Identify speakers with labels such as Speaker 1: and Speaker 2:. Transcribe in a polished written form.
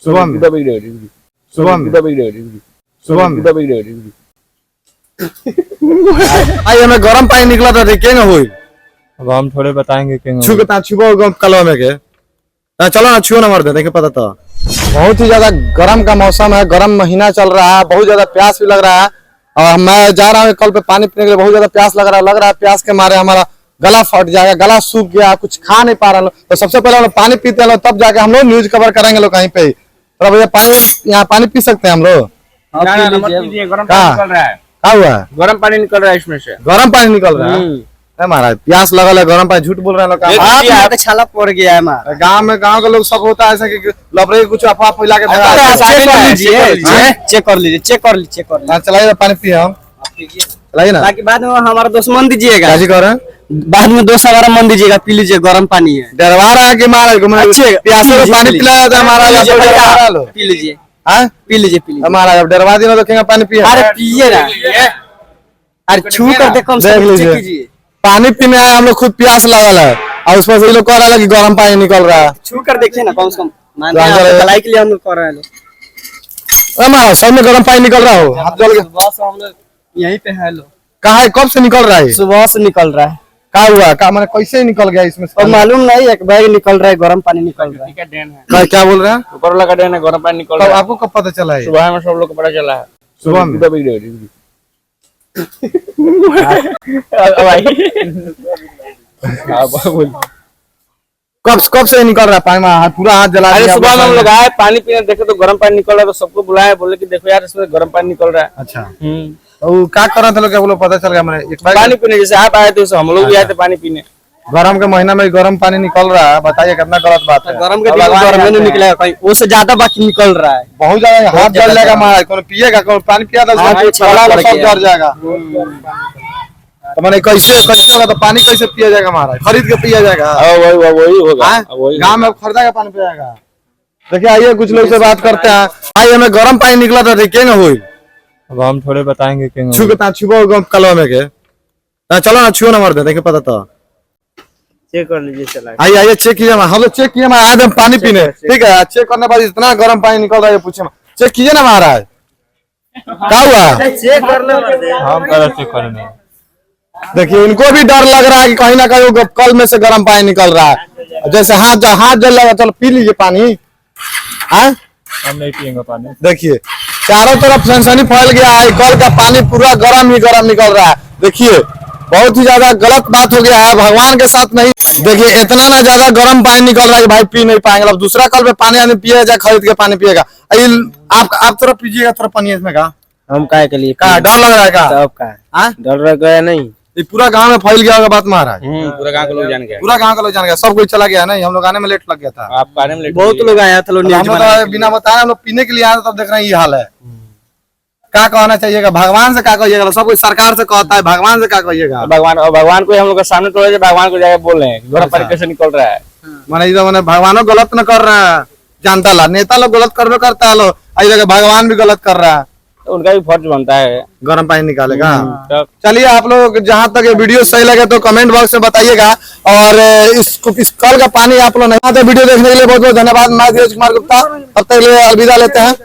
Speaker 1: सुबह में सुबह में सुबह में आई हमें गरम पानी निकला था देखे ना हुई।
Speaker 2: अब हम थोड़े बताएंगे कि
Speaker 1: छुबो कलवा में के चलो ना छुओ ना मर दे देखे पता था। बहुत ही ज्यादा गर्म का मौसम है, गर्म महीना चल रहा है, बहुत ज्यादा प्यास भी लग रहा है और मैं जा रहा हूँ कल पे पानी पीने के लिए। बहुत ज्यादा प्यास लग रहा है प्यास के मारे हमारा गला फट जाएगा, गला सूख गया, कुछ खा नहीं पा रहा। तो सबसे पहले हम लोग पानी पीते हैं, तब जाके हम लोग न्यूज कवर करेंगे लोग कहीं पे। तो भैया पानी यहाँ पानी पी सकते हैं हम लोग? क्या हुआ है?
Speaker 3: गर्म पानी निकल रहा है इसमें से,
Speaker 1: गर्म पानी निकल रहा है महाराज। प्यास लगल है, गर्म पानी झूठ बोल रहे हैं लोग।
Speaker 3: छाला पड़ गया है
Speaker 1: गाँव के लोग सब होता है ऐसा कि लबरे कुछ अफवाह फैला के
Speaker 3: चेक कर लीजिए।
Speaker 1: चलाइए पानी पिए हम, चलाइए ना,
Speaker 3: ताकि बाद में हमारा दोस्त मन दीजिएगा।
Speaker 1: क्या कर रहे हैं?
Speaker 3: बाद में दोस्त हमारा मन दीजिएगा, पी लीजिए, गर्म पानी है।
Speaker 1: डरवा रहा है कि महाराज प्यासे में पानी पिलाया था महाराज।
Speaker 3: पी लीजिए,
Speaker 1: पी लीजिए महाराज। अब डरवा दी ना तो क्या पानी पिए?
Speaker 3: अरे पिए ना, अरे छू कर देखो, देख लीजिए।
Speaker 1: पानी पीने आए हम लोग, खुद प्यास लगल है और उसमें से लोग कह रहा है कि गर्म पानी निकल रहा है।
Speaker 3: छू कर देखिए ना, कम से कम भलाई के लिए हम लोग कर रहे हैं।
Speaker 1: महाराज सब में गर्म पानी निकल रहा हो? हाथ जल गया,
Speaker 3: हम लोग यहीं पे है। लो
Speaker 1: कहा है, कब से निकल रहा है?
Speaker 3: सुबह से निकल रहा है।
Speaker 1: क्या हुआ? क्या मैंने कैसे निकल गया इसमें से?
Speaker 3: मालूम नहीं, एक बैग निकल रहा है, गर्म पानी निकल रहा है।
Speaker 1: क्या बोल रहे हैं?
Speaker 3: ऊपर वाला का ड्रेन है, गर्म पानी निकल रहा है।
Speaker 1: आपको कब पता चला है?
Speaker 3: सुबह में सब लोग को पता चला है।
Speaker 1: सुबह में कब से निकल रहा है पानी? पूरा हाथ जला दिया।
Speaker 3: सुबह में हम लोग आए पानी पीने, देखे तो गर्म पानी निकल रहा है, तो सबको बुलाया, बोले कि देखो यार इसमें गर्म पानी निकल रहा है।
Speaker 1: अच्छा, तो क्या कर रहे थे लोग? क्या बोलो पता चल गया? मैंने
Speaker 3: पानी पीने, जैसे आप आए थे हम लोग भी आए थे पानी पीने।
Speaker 1: गर्म के महीना में गर्म पानी निकल रहा है, बताइए कितना गलत बात है।
Speaker 3: गर्म के दिन नहीं निकलेगा, कहीं वो से ज्यादा बाकी निकल रहा है।
Speaker 1: बहुत ज्यादा हाथ जल जाएगा महाराज। कौन पिएगा? कौन पानी पिया था सब जल जाएगा। तो मैंने कैसे होगा? तो पानी कैसे पिया जाएगा महाराज? खरीद के पिया जाएगा?
Speaker 3: वही होगा,
Speaker 1: गाँव में खरीदा के पानी पिया जाएगा। देखिए आइए कुछ लोग से बात करते हैं। आइए हमें गर्म पानी निकला था देखे ना हुई।
Speaker 2: अब हम थोड़े बताएंगे कि
Speaker 1: छुबो कलवा में के चलो ना छुओ ना मर दे देखे पता था।
Speaker 3: चेक कर लीजिए, चला
Speaker 1: आइए चेक कीजिए। हम लोग चेक किए आए थे पानी पीने, ठीक है? चेक करने बाद इतना गर्म पानी निकल रहा है, पूछे चेक कीजिए ना महाराज। क्या हुआ?
Speaker 3: चेक कर लो,
Speaker 2: हम चेक करने।
Speaker 1: देखिए इनको भी डर लग रहा है कि कहीं ना कहीं कल में से गर्म पानी निकल रहा है। जैसे हाथ जल लगा, चलो पी लीजिए पानी।
Speaker 2: हम नहीं पियेंगे पानी।
Speaker 1: देखिए चारों तरफ सनसनी फैल गया है, कल का पानी पूरा गर्म ही गर्म निकल रहा है। देखिए बहुत ही ज्यादा गलत बात हो गया है, भगवान के साथ नहीं। देखिए इतना ना ज्यादा गर्म पानी निकल रहा है कि भाई पी नहीं पाएंगे। अब दूसरा कल पे पानी आने पिएगा, जाए खरीद के पानी पिएगा। आप तरफ पीजिएगा थोड़ा पानी इसमें का।
Speaker 3: हम काय के लिए
Speaker 1: डर लग रहा है का?
Speaker 3: डर लग गया नहीं?
Speaker 1: ये पूरा गांव में फैल गया होगा बात महाराज।
Speaker 3: पूरा गांव के लोग जान गए,
Speaker 1: पूरा गांव का लोग जान गया, सब कोई चला गया नहीं। हम लोग आने में लेट लग गया था।
Speaker 3: आप आने में लेट, बहुत लोग आया था। लोग
Speaker 1: बिना बताए हम लोग पीने के लिए आए, तब देख रहे हैं ये हाल है। क्या कहना चाहिएगा? भगवान से क्या कहिएगा? सब कोई सरकार से कहता है, भगवान से क्या कहिएगा?
Speaker 3: भगवान को हम लोग के सामने तो भगवान को जाके बोल रहे हैं गर्म पानी कैसे निकल रहा है।
Speaker 1: मैंने भगवानों गलत न कर रहा है, जनता ला नेता लोग गलत करवे करता है लोग, भगवान भी गलत कर रहा है।
Speaker 3: तो उनका भी फर्ज बनता है
Speaker 1: गर्म पानी निकालेगा। चलिए आप लोग जहाँ तक ये वीडियो सही लगे तो कमेंट बॉक्स में बताइएगा। और इस कल का पानी आप लोग नहीं। वीडियो देखने के लिए बहुत बहुत धन्यवाद। मैं धीरज कुमार गुप्ता, तब तक के लिए अलविदा लेते हैं।